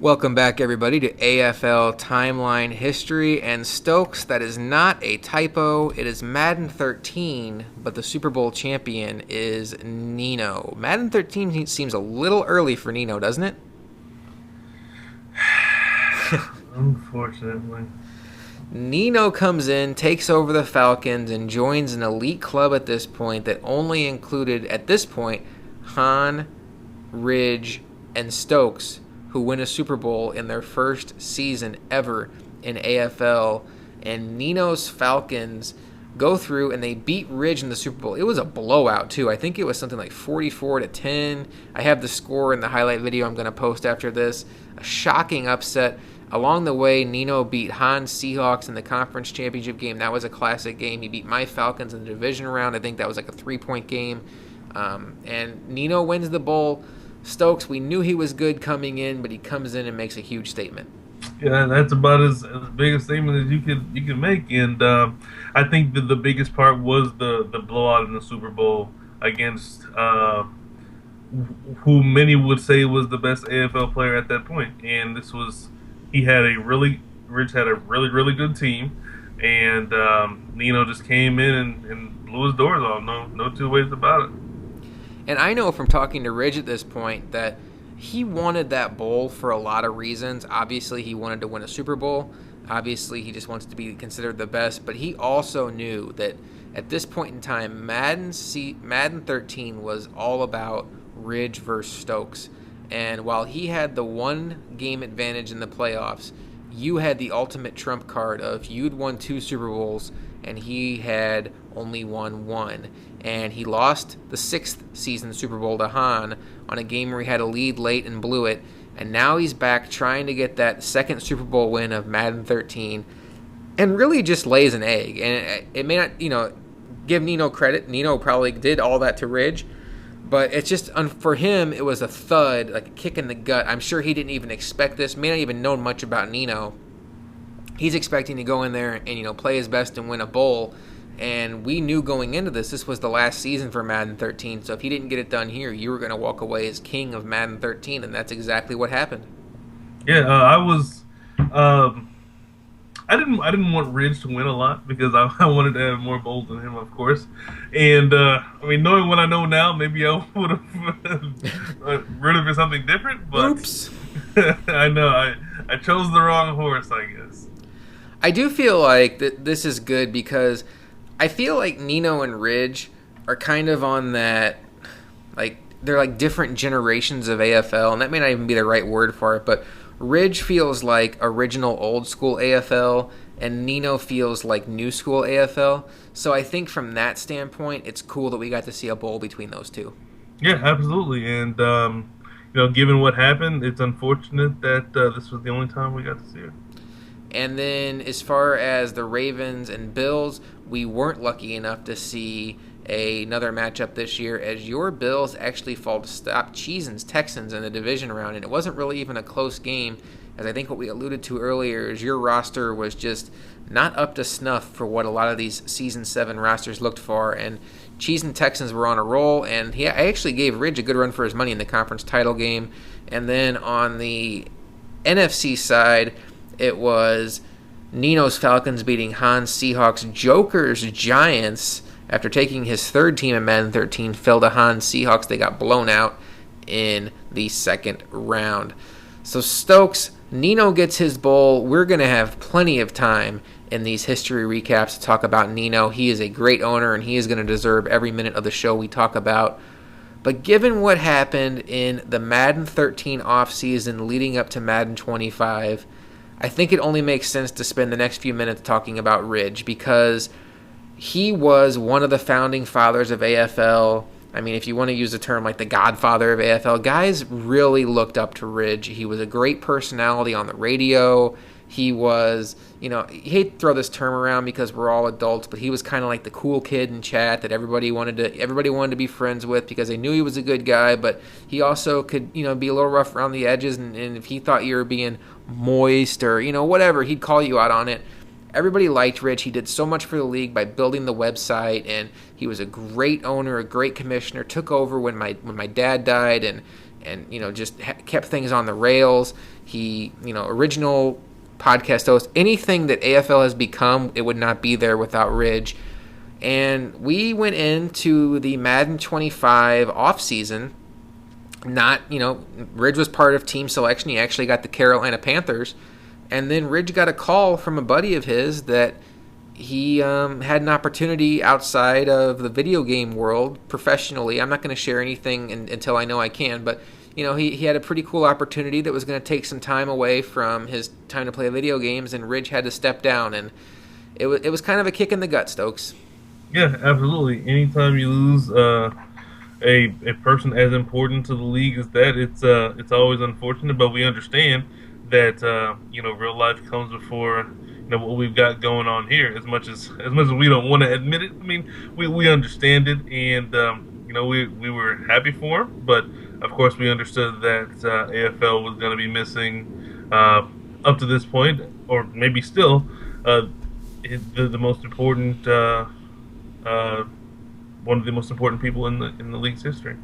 Welcome back, everybody, to AFL Timeline History. And Stokes, that is not a typo. It is Madden 13, but the Super Bowl champion is Nino. Madden 13 seems a little early for Nino, doesn't it? Unfortunately. Nino comes in, takes over the Falcons, and joins an elite club at this point that only included, at this point, Hahn, Ridge, and Stokes, who win a Super Bowl in their first season ever in AFL. And Nino's Falcons go through and they beat Ridge in the Super Bowl. It was a blowout too. I think it was something like 44-10. I have the score in the highlight video I'm going to post after this. A shocking upset. Along the way, Nino beat Hans Seahawks in the conference championship game. That was a classic game. He beat my Falcons in the division round. I think that was like a 3-point game. And Nino wins the bowl. Stokes, we knew he was good coming in, but he comes in and makes a huge statement. Yeah, that's about as big a statement as you can make. And I think that the biggest part was the blowout in the Super Bowl against who many would say was the best AFL player at that point. And Rich had a really good team, and Nino just came in and blew his doors off. No two ways about it. And I know from talking to Ridge at this point that he wanted that bowl for a lot of reasons. Obviously, he wanted to win a Super Bowl. Obviously, he just wants to be considered the best. But he also knew that at this point in time, Madden 13 was all about Ridge versus Stokes. And while he had the one game advantage in the playoffs, you had the ultimate trump card of you'd won 2 Super Bowls and he had only won 1. And he lost the 6th season Super Bowl to Hahn on a game where he had a lead late and blew it. And now he's back trying to get that second Super Bowl win of Madden 13 and really just lays an egg. And it may not, give Nino credit. Nino probably did all that to Ridge. But it's just, for him, it was a thud, like a kick in the gut. I'm sure he didn't even expect this, may not even know much about Nino. He's expecting to go in there and, play his best and win a bowl. And we knew going into this was the last season for Madden 13. So if he didn't get it done here, you were going to walk away as king of Madden 13. And that's exactly what happened. Yeah, I was. I didn't want Ridge to win a lot because I wanted to have more bowls than him, of course. And knowing what I know now, maybe I would have rooted for something different. But oops, I know I chose the wrong horse, I guess. I do feel like this is good because I feel like Nino and Ridge are kind of on that, like, they're like different generations of AFL, and that may not even be the right word for it, but Ridge feels like original old school AFL, and Nino feels like new school AFL. So I think from that standpoint, it's cool that we got to see a bowl between those two. Yeah, absolutely. And, given what happened, it's unfortunate that this was the only time we got to see it. And then as far as the Ravens and Bills, we weren't lucky enough to see another matchup this year as your Bills actually fall to stop Cheesin's Texans in the division round. And it wasn't really even a close game, as I think what we alluded to earlier is your roster was just not up to snuff for what a lot of these Season 7 rosters looked for. And Cheesin Texans were on a roll, and I actually gave Ridge a good run for his money in the conference title game. And then on the NFC side, it was Nino's Falcons beating Hans Seahawks. Joker's Giants, after taking his third team in Madden 13, fell to Hans Seahawks. They got blown out in the second round. So Stokes, Nino gets his bowl. We're going to have plenty of time in these history recaps to talk about Nino. He is a great owner, and he is going to deserve every minute of the show we talk about. But given what happened in the Madden 13 offseason leading up to Madden 25, I think it only makes sense to spend the next few minutes talking about Ridge because he was one of the founding fathers of AFL. I mean, if you want to use the term like the godfather of AFL, guys really looked up to Ridge. He was a great personality on the radio. He was, he hate to throw this term around because we're all adults, but he was kind of like the cool kid in chat that everybody wanted to be friends with because they knew he was a good guy, but he also could, be a little rough around the edges, and if he thought you were being moist or, whatever, he'd call you out on it. Everybody liked Rich. He did so much for the league by building the website, and he was a great owner, a great commissioner. Took over when my dad died, and and just kept things on the rails. He, original podcast host. Anything that AFL has become, it would not be there without Ridge. And we went into the Madden 25 off season. Not, Ridge was part of team selection. He actually got the Carolina Panthers. And then Ridge got a call from a buddy of his that he had an opportunity outside of the video game world professionally. I'm not going to share anything until I know I can, but he had a pretty cool opportunity that was going to take some time away from his time to play video games, and Ridge had to step down, and it was kind of a kick in the gut, Stokes. Yeah, absolutely. Anytime you lose a person as important to the league as that, it's always unfortunate, but we understand that real life comes before what we've got going on here. As much as we don't want to admit it, I mean, we understand it, and we were happy for him, but of course we understood that AFL was going to be missing up to this point, or maybe still, the most important one of the most important people in the league's history.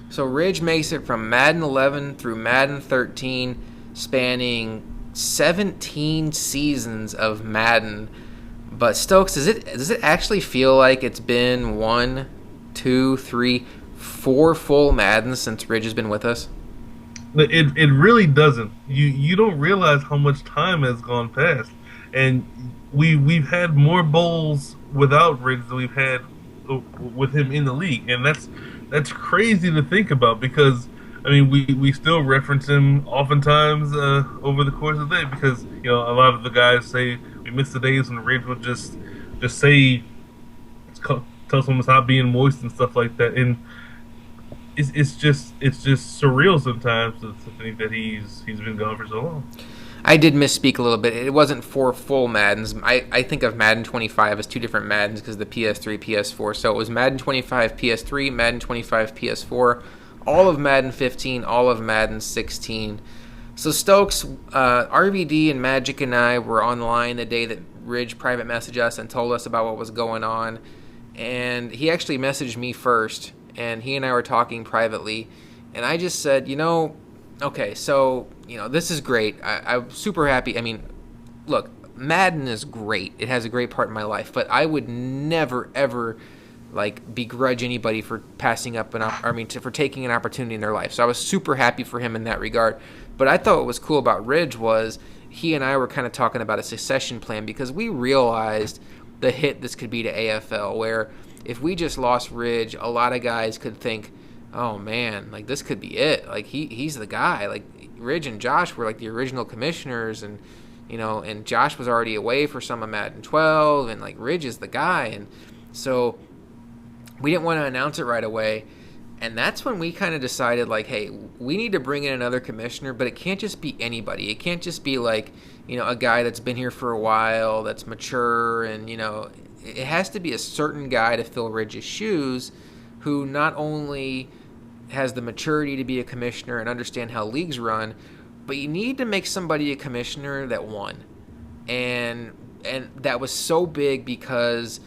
So Ridge makes it from Madden 11 through Madden 13, spanning 17 seasons of Madden. But Stokes, does it actually feel like it's been 1, 2, 3, 4 full Maddens since Ridge has been with us? It really doesn't. You don't realize how much time has gone past, and we've had more bowls without Ridge than we've had with him in the league, and that's crazy to think about, because I mean we still reference him oftentimes over the course of the day, because a lot of the guys say we miss the days when Ridge would just say tell someone to stop being moist and stuff like that, and it's just surreal sometimes to think that he's been gone for so long. I did misspeak a little bit. It wasn't 4 full Maddens. I think of Madden 25 as 2 different Maddens because the PS3, PS4. So it was Madden 25 PS3, Madden 25 PS4, all of Madden 15, all of Madden 16. So Stokes, RVD and Magic and I were online the day that Ridge private messaged us and told us about what was going on. And he actually messaged me first, and he and I were talking privately. And I just said, okay, so, this is great. I'm super happy. I mean, look, Madden is great. It has a great part in my life, but I would never, ever, begrudge anybody for passing up for taking an opportunity in their life. So I was super happy for him in that regard. But I thought what was cool about Ridge was he and I were kind of talking about a succession plan, because we realized the hit this could be to AFL, where if we just lost Ridge, a lot of guys could think, oh man, this could be it. He's the guy. Ridge and Josh were the original commissioners, and and Josh was already away for some of Madden 12, and Ridge is the guy, and so we didn't want to announce it right away. And that's when we kind of decided, hey, we need to bring in another commissioner, but it can't just be anybody. It can't just be a guy that's been here for a while, that's mature, and it has to be a certain guy to fill Ridge's shoes, who not only has the maturity to be a commissioner and understand how leagues run, but you need to make somebody a commissioner that won. And that was so big, because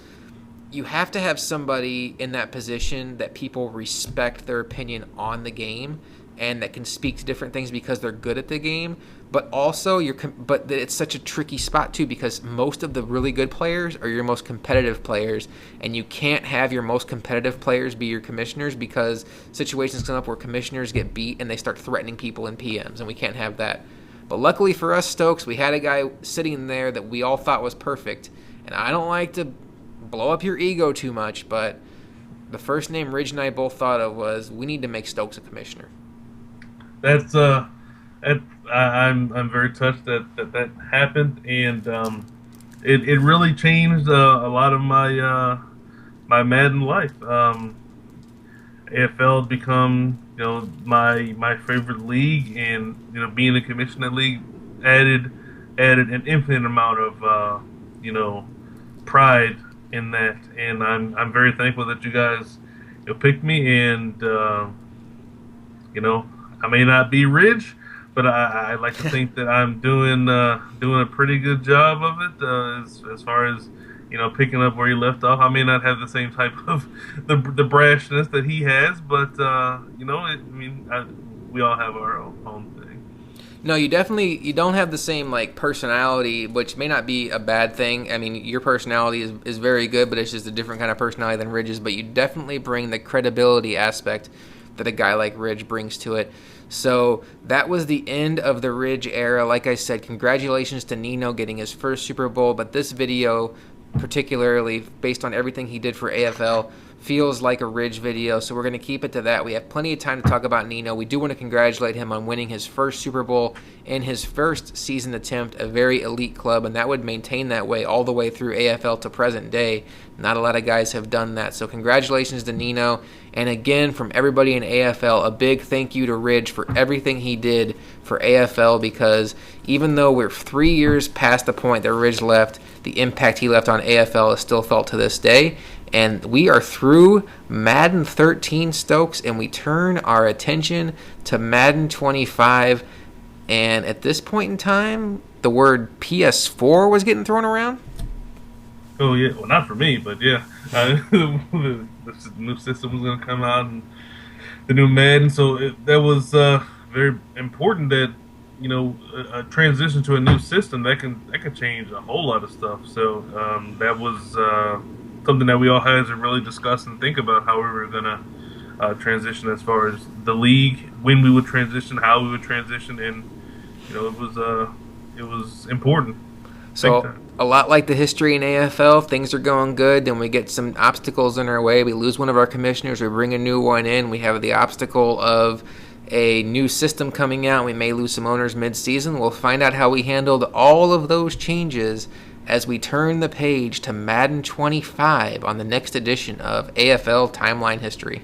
you have to have somebody in that position that people respect their opinion on the game and that can speak to different things because they're good at the game. But also, but it's such a tricky spot too, because most of the really good players are your most competitive players, and you can't have your most competitive players be your commissioners, because situations come up where commissioners get beat and they start threatening people in PMs, and we can't have that. But luckily for us, Stokes, we had a guy sitting there that we all thought was perfect. And I don't like to blow up your ego too much, but the first name Ridge and I both thought of was, we need to make Stokes a commissioner. That's I'm very touched that happened, and it really changed a lot of my my Madden life. AFL had become my favorite league, and being a commissioner league added an infinite amount of pride in that, and I'm very thankful that you guys picked me, and I may not be Ridge, but I like to think that I'm doing a pretty good job of it as far as picking up where he left off. I may not have the same type of the brashness that he has, but we all have our own thing. No, you don't have the same like personality, which may not be a bad thing. I mean, your personality is very good, but it's just a different kind of personality than Ridge's. But you definitely bring the credibility aspect that a guy like Ridge brings to it. So that was the end of the Ridge era. Like I said, congratulations to Nino getting his first Super Bowl. But this video, particularly based on everything he did for AFL, feels like a Ridge video, so we're going to keep it to that. We have plenty of time to talk about Nino. We do want to congratulate him on winning his first Super Bowl in his first season attempt, a very elite club, and that would maintain that way all the way through AFL to present day. Not a lot of guys have done that, so congratulations to Nino. And again, from everybody in AFL, a big thank you to Ridge for everything he did for AFL, because even though we're 3 years past the point that Ridge left, the impact he left on AFL is still felt to this day. And we are through Madden 13, Stokes, and we turn our attention to Madden 25. And at this point in time, the word PS4 was getting thrown around. Oh, yeah. Well, not for me, but yeah. The new system was going to come out, and the new Madden. So that was very important that, you know, a transition to a new system that can change a whole lot of stuff. So that was something that we all had to really discuss and think about how we were going to transition as far as the league, when we would transition, how we would transition, and you know, it was important. So a lot like the history in AFL, things are going good, then we get some obstacles in our way. We lose one of our commissioners, we bring a new one in, we have the obstacle of a new system coming out, we may lose some owners mid-season. We'll find out how we handled all of those changes as we turn the page to Madden 25 on the next edition of AFL Timeline History.